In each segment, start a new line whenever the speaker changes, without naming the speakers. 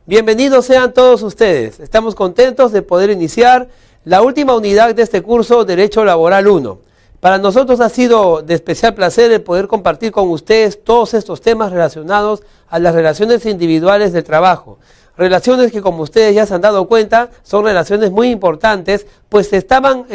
Bienvenidos sean todos ustedes. Estamos contentos de poder iniciar la última unidad de este curso Derecho Laboral 1. Para nosotros ha sido de especial placer el poder compartir con ustedes todos estos temas relacionados a las relaciones individuales del trabajo. Relaciones que, como ustedes ya se han dado cuenta, son relaciones muy importantes, pues se estaban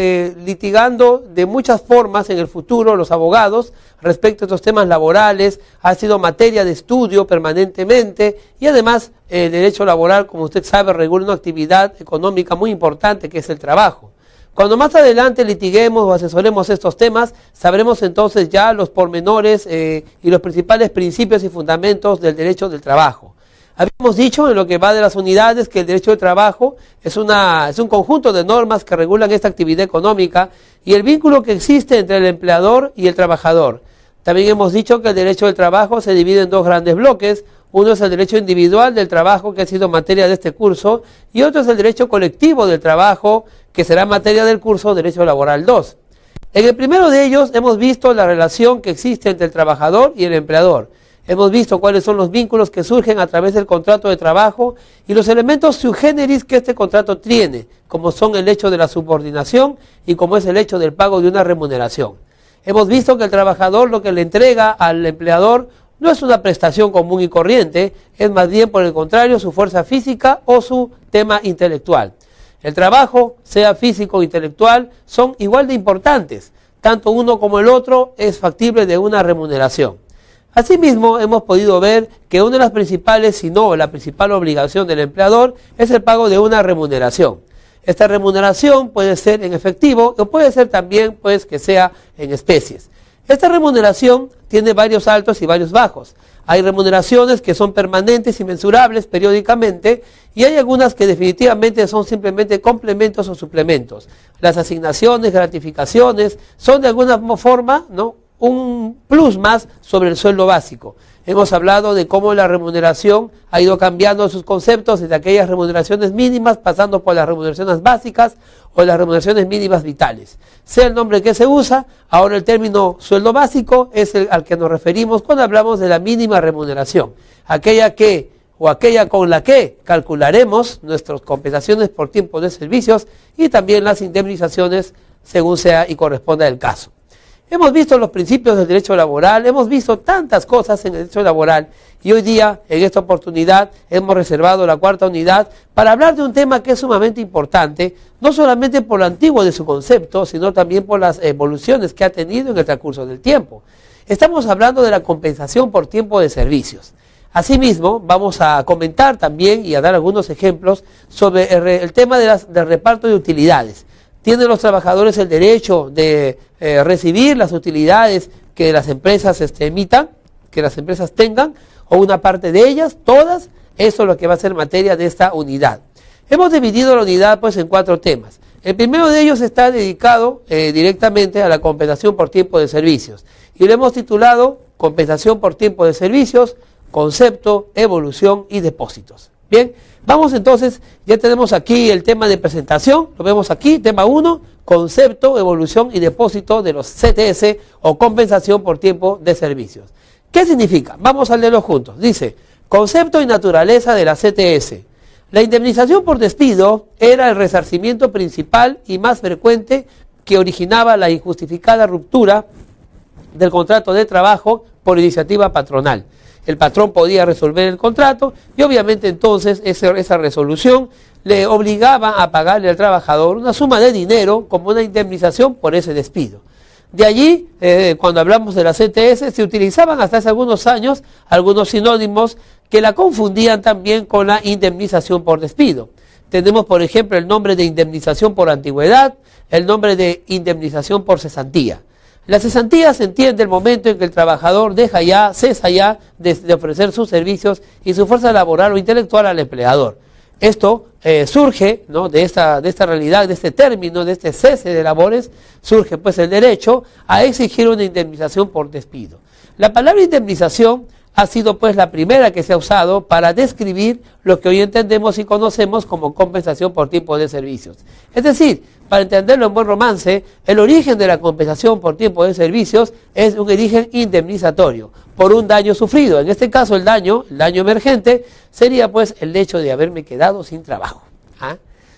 litigando de muchas formas en el futuro los abogados respecto a estos temas laborales. Ha sido materia de estudio permanentemente y además el derecho laboral, como usted sabe, regula una actividad económica muy importante que es el trabajo. Cuando más adelante litiguemos o asesoremos estos temas, sabremos entonces ya los pormenores y los principales principios y fundamentos del derecho del trabajo. Habíamos dicho en lo que va de las unidades que el derecho del trabajo es un conjunto de normas que regulan esta actividad económica y el vínculo que existe entre el empleador y el trabajador. También hemos dicho que el derecho del trabajo se divide en dos grandes bloques. Uno es el derecho individual del trabajo, que ha sido materia de este curso, y otro es el derecho colectivo del trabajo, que será materia del curso Derecho Laboral 2. En el primero de ellos hemos visto la relación que existe entre el trabajador y el empleador. Hemos visto cuáles son los vínculos que surgen a través del contrato de trabajo y los elementos sui generis que este contrato tiene, como son el hecho de la subordinación y como es el hecho del pago de una remuneración. Hemos visto que el trabajador lo que le entrega al empleador no es una prestación común y corriente, es más bien por el contrario su fuerza física o su tema intelectual. El trabajo, sea físico o intelectual, son igual de importantes, tanto uno como el otro es factible de una remuneración. Asimismo, hemos podido ver que una de las principales, si no la principal obligación del empleador, es el pago de una remuneración. Esta remuneración puede ser en efectivo o puede ser también pues, que sea en especies. Esta remuneración tiene varios altos y varios bajos. Hay remuneraciones que son permanentes y mensurables periódicamente y hay algunas que definitivamente son simplemente complementos o suplementos. Las asignaciones, gratificaciones son de alguna forma, ¿no?, un plus más sobre el sueldo básico. Hemos hablado de cómo la remuneración ha ido cambiando sus conceptos desde aquellas remuneraciones mínimas, pasando por las remuneraciones básicas o las remuneraciones mínimas vitales. Sea el nombre que se usa, ahora el término sueldo básico es el al que nos referimos cuando hablamos de la mínima remuneración, aquella con la que calcularemos nuestras compensaciones por tiempo de servicios y también las indemnizaciones según sea y corresponda el caso. Hemos visto los principios del derecho laboral, hemos visto tantas cosas en el derecho laboral y hoy día, en esta oportunidad, hemos reservado la cuarta unidad para hablar de un tema que es sumamente importante, no solamente por lo antiguo de su concepto, sino también por las evoluciones que ha tenido en el transcurso del tiempo. Estamos hablando de la compensación por tiempo de servicios. Asimismo, vamos a comentar también y a dar algunos ejemplos sobre el tema del reparto de utilidades. ¿Tienen los trabajadores el derecho de recibir las utilidades que las empresas emitan, que las empresas tengan, o una parte de ellas, todas? Eso es lo que va a ser materia de esta unidad. Hemos dividido la unidad pues en 4 temas. El primero de ellos está dedicado directamente a la compensación por tiempo de servicios y lo hemos titulado Compensación por tiempo de servicios, concepto, evolución y depósitos. Bien, vamos entonces, ya tenemos aquí el tema de presentación, lo vemos aquí, tema 1, concepto, evolución y depósito de los CTS o compensación por tiempo de servicios. ¿Qué significa? Vamos a leerlo juntos. Dice, concepto y naturaleza de la CTS. La indemnización por despido era el resarcimiento principal y más frecuente que originaba la injustificada ruptura del contrato de trabajo por iniciativa patronal. El patrón podía resolver el contrato y obviamente entonces esa resolución le obligaba a pagarle al trabajador una suma de dinero como una indemnización por ese despido. De allí, cuando hablamos de la CTS, se utilizaban hasta hace algunos años algunos sinónimos que la confundían también con la indemnización por despido. Tenemos, por ejemplo, el nombre de indemnización por antigüedad, el nombre de indemnización por cesantía. La cesantía se entiende el momento en que el trabajador cesa ya de ofrecer sus servicios y su fuerza laboral o intelectual al empleador. Esto surge, ¿no?, de esta realidad, de este término, de este cese de labores, surge pues el derecho a exigir una indemnización por despido. La palabra indemnización ha sido pues la primera que se ha usado para describir lo que hoy entendemos y conocemos como compensación por tiempo de servicios. Es decir, para entenderlo en buen romance, el origen de la compensación por tiempo de servicios es un origen indemnizatorio. por un daño sufrido. En este caso el daño emergente, sería pues el hecho de haberme quedado sin trabajo. ¿Ah?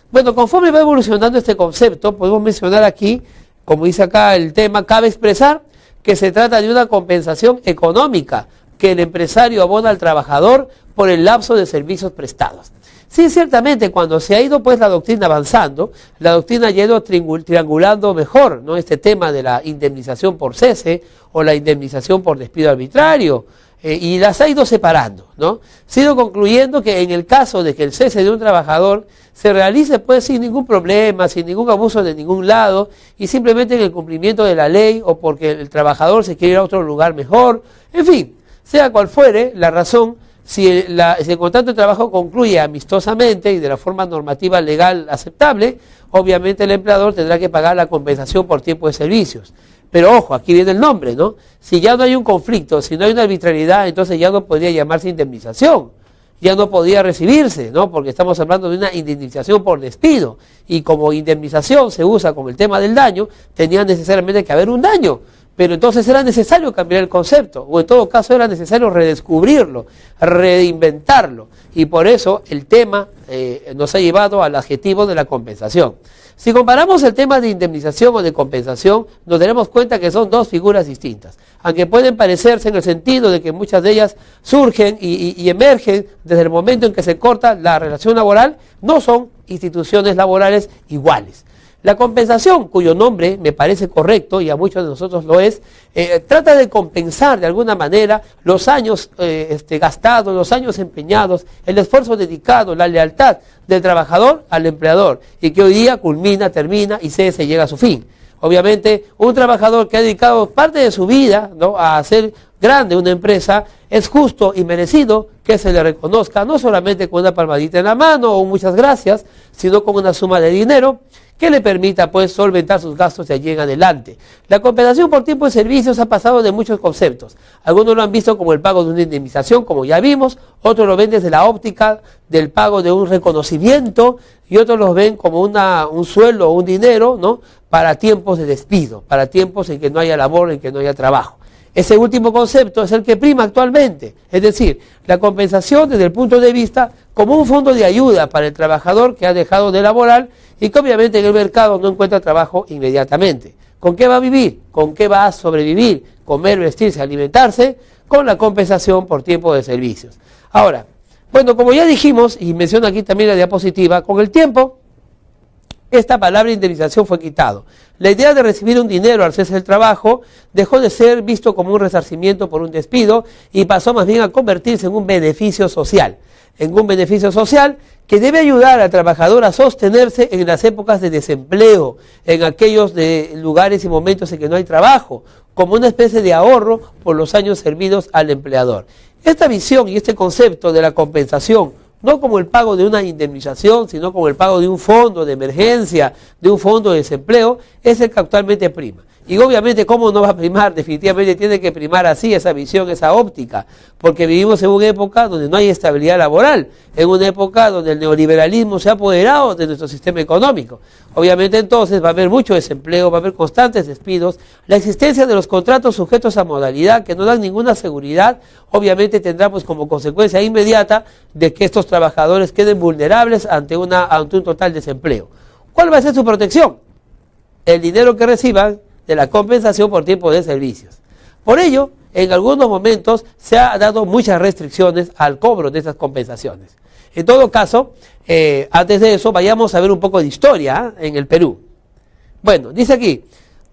Bueno, conforme va evolucionando este concepto, podemos mencionar aquí, como dice acá el tema, cabe expresar que se trata de una compensación económica que el empresario abona al trabajador por el lapso de servicios prestados. Sí, ciertamente, cuando se ha ido pues la doctrina avanzando, la doctrina ha ido triangulando mejor, ¿no?, este tema de la indemnización por cese o la indemnización por despido arbitrario, y las ha ido separando, ¿no? Se ha ido concluyendo que en el caso de que el cese de un trabajador se realice pues sin ningún problema, sin ningún abuso de ningún lado, y simplemente en el cumplimiento de la ley o porque el trabajador se quiere ir a otro lugar mejor, en fin, sea cual fuere la razón, si el contrato de trabajo concluye amistosamente y de la forma normativa legal aceptable, obviamente el empleador tendrá que pagar la compensación por tiempo de servicios. Pero ojo, aquí viene el nombre, ¿no? Si ya no hay un conflicto, si no hay una arbitrariedad, entonces ya no podría llamarse indemnización, ya no podía recibirse, ¿no? Porque estamos hablando de una indemnización por despido, y como indemnización se usa con el tema del daño, tenía necesariamente que haber un daño. Pero entonces era necesario cambiar el concepto, o en todo caso era necesario redescubrirlo, reinventarlo, y por eso el tema nos ha llevado al adjetivo de la compensación. Si comparamos el tema de indemnización o de compensación, nos daremos cuenta que son dos figuras distintas, aunque pueden parecerse en el sentido de que muchas de ellas surgen y emergen desde el momento en que se corta la relación laboral, no son instituciones laborales iguales. La compensación, cuyo nombre me parece correcto y a muchos de nosotros lo es, trata de compensar de alguna manera los años gastados, los años empeñados, el esfuerzo dedicado, la lealtad del trabajador al empleador, y que hoy día culmina, termina y se llega a su fin. Obviamente, un trabajador que ha dedicado parte de su vida, ¿no?, a hacer grande una empresa, es justo y merecido que se le reconozca, no solamente con una palmadita en la mano o muchas gracias, sino con una suma de dinero que le permita pues solventar sus gastos de allí en adelante. La compensación por tiempo de servicios ha pasado de muchos conceptos. Algunos lo han visto como el pago de una indemnización, como ya vimos, otros lo ven desde la óptica del pago de un reconocimiento, y otros los ven como un sueldo o un dinero, ¿no?, para tiempos de despido, para tiempos en que no haya labor, en que no haya trabajo. Ese último concepto es el que prima actualmente, es decir, la compensación desde el punto de vista como un fondo de ayuda para el trabajador que ha dejado de laborar y que obviamente en el mercado no encuentra trabajo inmediatamente. ¿Con qué va a vivir? ¿Con qué va a sobrevivir? Comer, vestirse, alimentarse, con la compensación por tiempo de servicios. Ahora, bueno, como ya dijimos, y menciono aquí también la diapositiva, con el tiempo esta palabra indemnización fue quitado. La idea de recibir un dinero al cese del trabajo dejó de ser visto como un resarcimiento por un despido y pasó más bien a convertirse en un beneficio social. En un beneficio social que debe ayudar al trabajador a sostenerse en las épocas de desempleo, en aquellos lugares y momentos en que no hay trabajo, como una especie de ahorro por los años servidos al empleador. Esta visión y este concepto de la compensación, no como el pago de una indemnización, sino como el pago de un fondo de emergencia, de un fondo de desempleo, es el que actualmente prima. Y obviamente, ¿cómo no va a primar? Definitivamente tiene que primar así esa visión, esa óptica, porque vivimos en una época donde no hay estabilidad laboral, en una época donde el neoliberalismo se ha apoderado de nuestro sistema económico. Obviamente entonces va a haber mucho desempleo, va a haber constantes despidos, la existencia de los contratos sujetos a modalidad que no dan ninguna seguridad, obviamente tendrá pues como consecuencia inmediata de que estos trabajadores queden vulnerables ante un total desempleo. ¿Cuál va a ser su protección? El dinero que reciban de la compensación por tiempo de servicios. Por ello, en algunos momentos se ha dado muchas restricciones al cobro de esas compensaciones. En todo caso, antes de eso, vayamos a ver un poco de historia en el Perú. Bueno, dice aquí,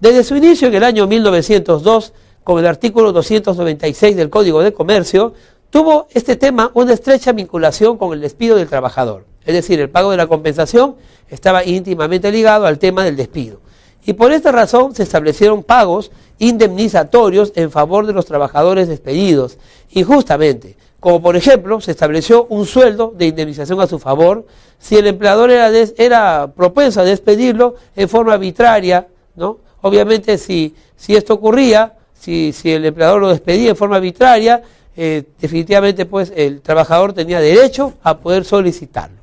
desde su inicio en el año 1902, con el artículo 296 del Código de Comercio, tuvo este tema una estrecha vinculación con el despido del trabajador. Es decir, el pago de la compensación estaba íntimamente ligado al tema del despido. Y por esta razón se establecieron pagos indemnizatorios en favor de los trabajadores despedidos, injustamente, como por ejemplo se estableció un sueldo de indemnización a su favor si el empleador era propenso a despedirlo en forma arbitraria, ¿no? Obviamente si esto ocurría, si el empleador lo despedía en forma arbitraria, definitivamente pues el trabajador tenía derecho a poder solicitarlo.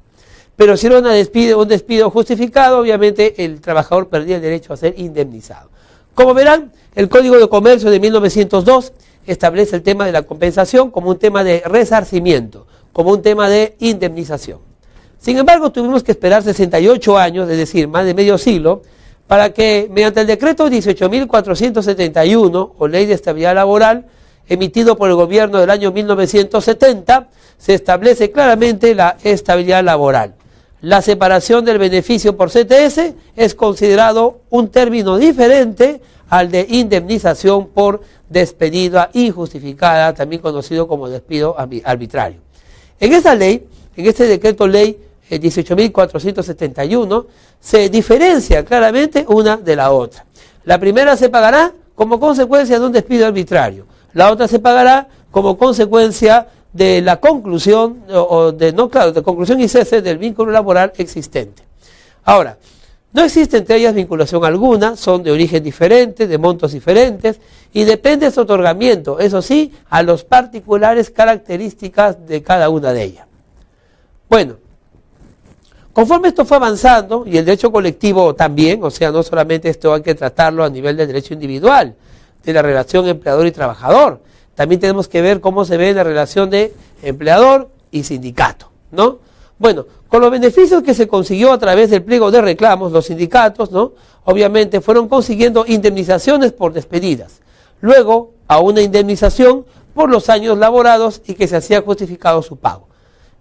Pero si era un despido justificado, obviamente el trabajador perdía el derecho a ser indemnizado. Como verán, el Código de Comercio de 1902 establece el tema de la compensación como un tema de resarcimiento, como un tema de indemnización. Sin embargo, tuvimos que esperar 68 años, es decir, más de medio siglo, para que mediante el decreto 18.471, o Ley de Estabilidad Laboral, emitido por el gobierno del año 1970, se establece claramente la estabilidad laboral. La separación del beneficio por CTS es considerado un término diferente al de indemnización por despedida injustificada, también conocido como despido arbitrario. En esta ley, en este decreto ley 18.471, se diferencia claramente una de la otra. La primera se pagará como consecuencia de un despido arbitrario. La otra se pagará como consecuencia de la conclusión, de conclusión y cese del vínculo laboral existente. Ahora, no existe entre ellas vinculación alguna, son de origen diferente, de montos diferentes, y depende de su otorgamiento, eso sí, a las particulares características de cada una de ellas. Bueno, conforme esto fue avanzando, y el derecho colectivo también, o sea, no solamente esto hay que tratarlo a nivel del derecho individual, de la relación empleador y trabajador, también tenemos que ver cómo se ve la relación de empleador y sindicato, ¿no? Bueno, con los beneficios que se consiguió a través del pliego de reclamos, los sindicatos, ¿no?, obviamente fueron consiguiendo indemnizaciones por despedidas, luego a una indemnización por los años laborados y que se hacía justificado su pago.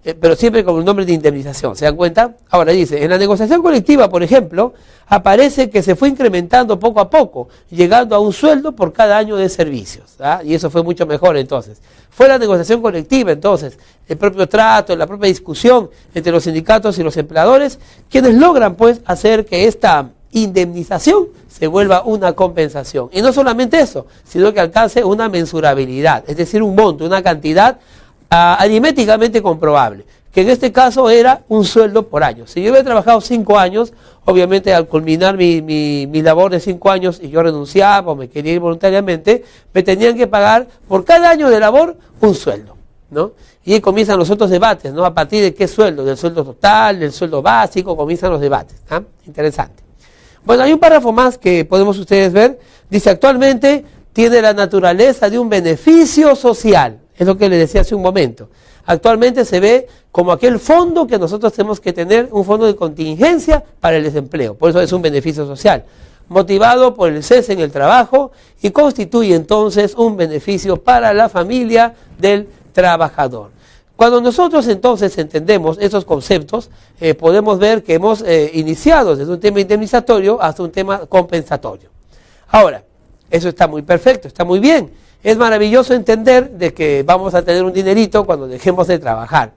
Pero siempre con el nombre de indemnización, ¿se dan cuenta? Ahora dice, en la negociación colectiva, por ejemplo, aparece que se fue incrementando poco a poco, llegando a un sueldo por cada año de servicios, ¿ah? Y eso fue mucho mejor entonces. Fue la negociación colectiva entonces, el propio trato, la propia discusión entre los sindicatos y los empleadores, quienes logran pues hacer que esta indemnización se vuelva una compensación. Y no solamente eso, sino que alcance una mensurabilidad, es decir, un monto, una cantidad aritméticamente comprobable, que en este caso era un sueldo por año. Si yo hubiera trabajado 5 años, obviamente al culminar mi labor de 5 años y yo renunciaba o me quería ir voluntariamente, me tenían que pagar por cada año de labor un sueldo, ¿no? Y ahí comienzan los otros debates, ¿no? A partir de qué sueldo, del sueldo total, del sueldo básico, comienzan los debates, ¿ah? Interesante. Bueno, hay un párrafo más que podemos ustedes ver, dice actualmente tiene la naturaleza de un beneficio social. Es lo que les decía hace un momento. Actualmente se ve como aquel fondo que nosotros tenemos que tener, un fondo de contingencia para el desempleo. Por eso es un beneficio social, motivado por el cese en el trabajo y constituye entonces un beneficio para la familia del trabajador. Cuando nosotros entonces entendemos esos conceptos, podemos ver que hemos iniciado desde un tema indemnizatorio hasta un tema compensatorio. Ahora, eso está muy perfecto, está muy bien. Es maravilloso entender de que vamos a tener un dinerito cuando dejemos de trabajar.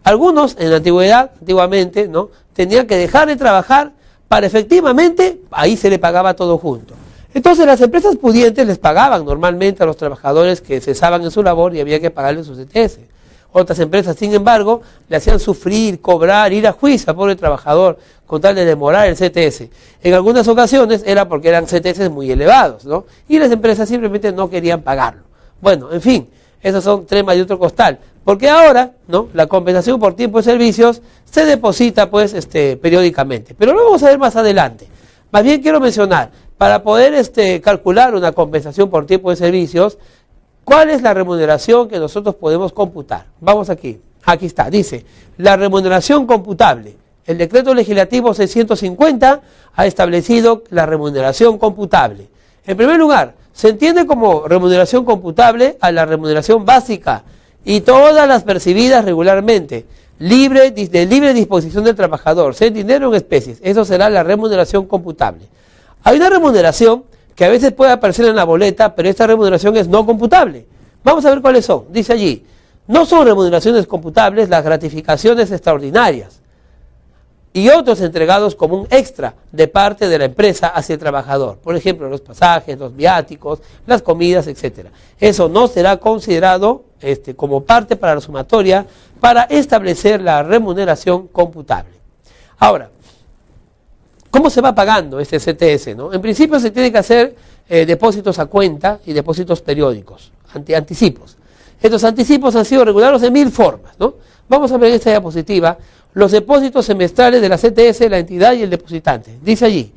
Algunos en la antigüedad, antiguamente, ¿no?, tenían que dejar de trabajar para efectivamente, ahí se le pagaba todo junto. Entonces las empresas pudientes les pagaban normalmente a los trabajadores que cesaban en su labor y había que pagarles sus CTS. Otras empresas, sin embargo, le hacían sufrir, cobrar, ir a juicio al pobre trabajador con tal de demorar el CTS. En algunas ocasiones era porque eran CTS muy elevados, ¿no? Y las empresas simplemente no querían pagarlo. Bueno, en fin, esos son temas de otro costal. Porque ahora, ¿no?, la compensación por tiempo de servicios se deposita pues periódicamente. Pero lo vamos a ver más adelante. Más bien quiero mencionar, para poder calcular una compensación por tiempo de servicios, ¿cuál es la remuneración que nosotros podemos computar? Vamos aquí. Aquí está. Dice, la remuneración computable. El decreto legislativo 650 ha establecido la remuneración computable. En primer lugar, se entiende como remuneración computable a la remuneración básica y todas las percibidas regularmente, de libre disposición del trabajador, sea en dinero o en especies. Eso será la remuneración computable. Hay una remuneración que a veces puede aparecer en la boleta, pero esta remuneración es no computable. Vamos a ver cuáles son. Dice allí, no son remuneraciones computables las gratificaciones extraordinarias y otros entregados como un extra de parte de la empresa hacia el trabajador. Por ejemplo, los pasajes, los viáticos, las comidas, etc. Eso no será considerado como parte para la sumatoria para establecer la remuneración computable. Ahora, ¿cómo se va pagando este CTS, no? En principio se tiene que hacer depósitos a cuenta y depósitos periódicos, anticipos. Estos anticipos han sido regulados de 1000 formas, ¿no? Vamos a ver en esta diapositiva los depósitos semestrales de la CTS, la entidad y el depositante. Dice allí,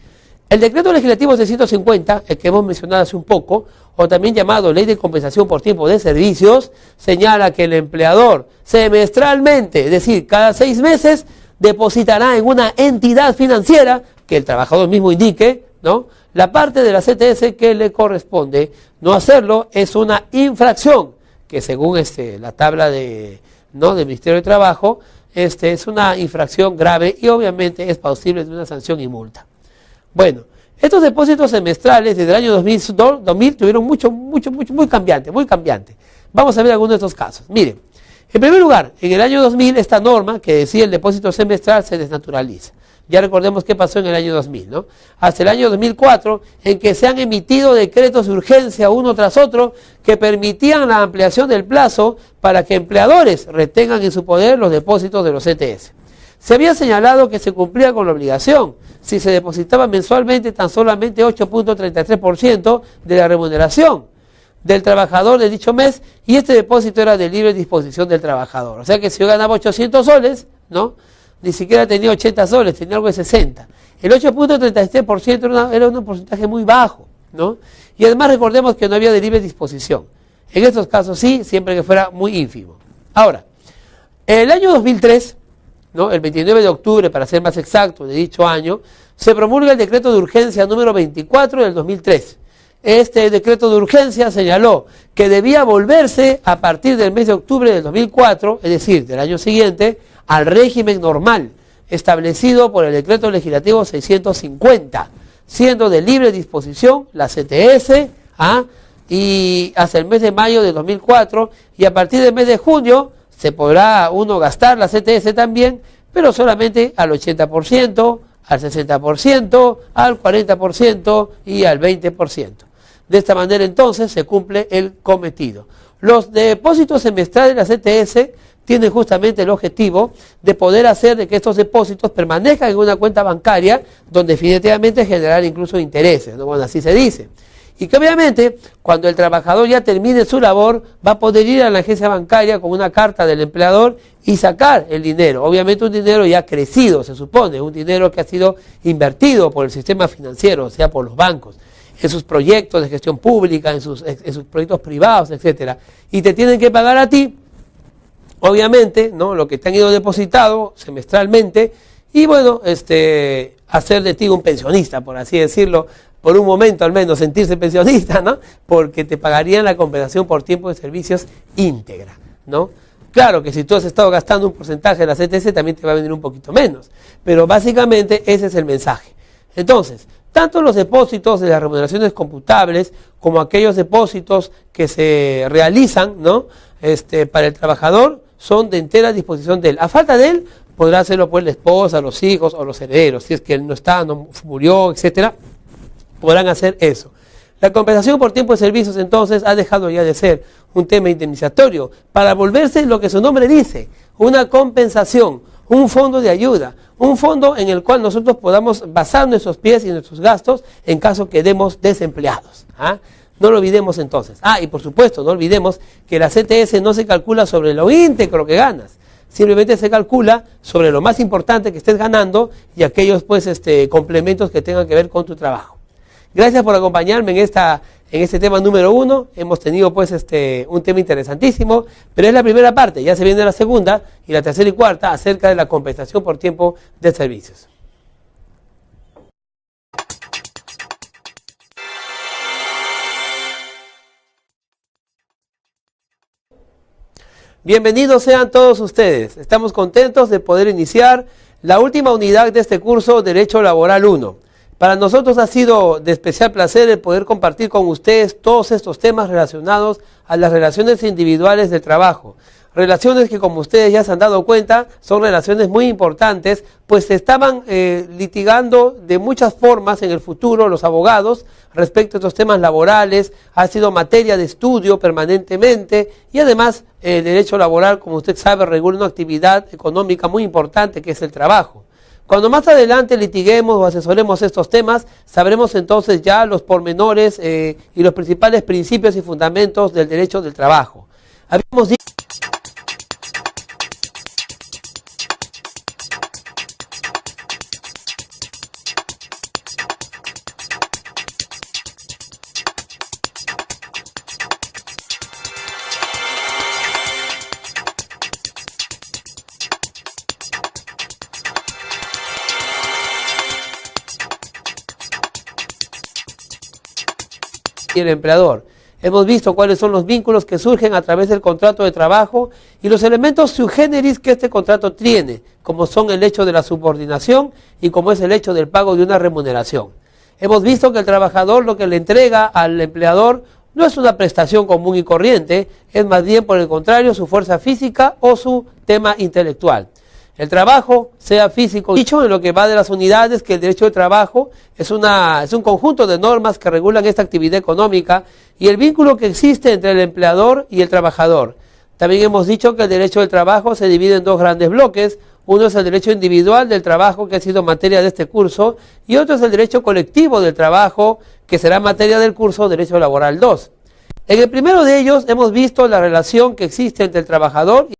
el decreto legislativo 650, el que hemos mencionado hace un poco, o también llamado Ley de Compensación por Tiempo de Servicios, señala que el empleador semestralmente, es decir, cada 6 meses, depositará en una entidad financiera que el trabajador mismo indique, ¿no?, la parte de la CTS que le corresponde. No hacerlo es una infracción que, según la tabla del Ministerio de Trabajo, es una infracción grave y obviamente es plausible de una sanción y multa. Bueno, estos depósitos semestrales desde el año 2000 tuvieron muy cambiante. Vamos a ver algunos de estos casos. Miren, en primer lugar, en el año 2000 esta norma que decía el depósito semestral se desnaturaliza. Ya recordemos qué pasó en el año 2000, ¿no? Hasta el año 2004, en que se han emitido decretos de urgencia uno tras otro que permitían la ampliación del plazo para que empleadores retengan en su poder los depósitos de los CTS. Se había señalado que se cumplía con la obligación si se depositaba mensualmente tan solamente 8.33% de la remuneración del trabajador de dicho mes, y este depósito era de libre disposición del trabajador. O sea que si yo ganaba 800 soles, ¿no?, ni siquiera tenía 80 soles, tenía algo de 60. El 8.33% era un porcentaje muy bajo, ¿no? Y además recordemos que no había de libre disposición. En estos casos sí, siempre que fuera muy ínfimo. Ahora, el año 2003, ¿no?, el 29 de octubre, para ser más exacto, de dicho año, se promulga el decreto de urgencia número 24 del 2003. Este decreto de urgencia señaló que debía volverse a partir del mes de octubre del 2004, es decir, del año siguiente, al régimen normal establecido por el decreto legislativo 650, siendo de libre disposición la CTS, y hasta el mes de mayo de 2004, y a partir del mes de junio se podrá uno gastar la CTS también, pero solamente al 80%, al 60%, al 40% y al 20%. De esta manera entonces se cumple el cometido. Los depósitos semestrales de la CTS tienen justamente el objetivo de poder hacer de que estos depósitos permanezcan en una cuenta bancaria donde definitivamente generar incluso intereses, ¿no? Bueno, así se dice. Y que obviamente cuando el trabajador ya termine su labor va a poder ir a la agencia bancaria con una carta del empleador y sacar el dinero. Obviamente un dinero ya crecido, se supone, un dinero que ha sido invertido por el sistema financiero, o sea, por los bancos, en sus proyectos de gestión pública, en sus proyectos privados, etcétera. Y te tienen que pagar a ti, obviamente, ¿no?, lo que te han ido depositado semestralmente, y bueno, hacer de ti un pensionista, por así decirlo, por un momento al menos sentirse pensionista, ¿no?, porque te pagarían la compensación por tiempo de servicios íntegra, ¿no? Claro que si tú has estado gastando un porcentaje de la CTS también te va a venir un poquito menos, pero básicamente ese es el mensaje. Entonces, tanto los depósitos de las remuneraciones computables como aquellos depósitos que se realizan, ¿no?, para el trabajador, son de entera disposición de él. A falta de él, podrá hacerlo pues la esposa, los hijos o los herederos. Si es que él no está, no murió, etcétera, podrán hacer eso. La compensación por tiempo de servicios entonces ha dejado ya de ser un tema indemnizatorio para volverse lo que su nombre dice, una compensación, un fondo de ayuda, un fondo en el cual nosotros podamos basar nuestros pies y nuestros gastos en caso quedemos desempleados. No lo olvidemos entonces. Y por supuesto, no olvidemos que la CTS no se calcula sobre lo íntegro que ganas, simplemente se calcula sobre lo más importante que estés ganando y aquellos pues complementos que tengan que ver con tu trabajo. Gracias por acompañarme en este tema número 1. Hemos tenido pues un tema interesantísimo, pero es la primera parte, ya se viene la segunda y la tercera y cuarta acerca de la compensación por tiempo de servicios. Bienvenidos sean todos ustedes. Estamos contentos de poder iniciar la última unidad de este curso Derecho Laboral 1. Para nosotros ha sido de especial placer el poder compartir con ustedes todos estos temas relacionados a las relaciones individuales del trabajo. Relaciones que, como ustedes ya se han dado cuenta, son relaciones muy importantes, pues se estaban litigando de muchas formas en el futuro los abogados respecto a estos temas laborales. Ha sido materia de estudio permanentemente y además el derecho laboral, como usted sabe, regula una actividad económica muy importante que es el trabajo. Cuando más adelante litiguemos o asesoremos estos temas, sabremos entonces ya los pormenores y los principales principios y fundamentos del derecho del trabajo. Habíamos dicho y el empleador. Hemos visto cuáles son los vínculos que surgen a través del contrato de trabajo y los elementos sui generis que este contrato tiene, como son el hecho de la subordinación y como es el hecho del pago de una remuneración. Hemos visto que el trabajador lo que le entrega al empleador no es una prestación común y corriente, es más bien por el contrario su fuerza física o su tema intelectual. El trabajo, sea físico, dicho en lo que va de las unidades, que el derecho de trabajo es un conjunto de normas que regulan esta actividad económica y el vínculo que existe entre el empleador y el trabajador. También hemos dicho que el derecho del trabajo se divide en dos grandes bloques. Uno es el derecho individual del trabajo, que ha sido materia de este curso, y otro es el derecho colectivo del trabajo, que será materia del curso Derecho Laboral 2. En el primero de ellos hemos visto la relación que existe entre el trabajador y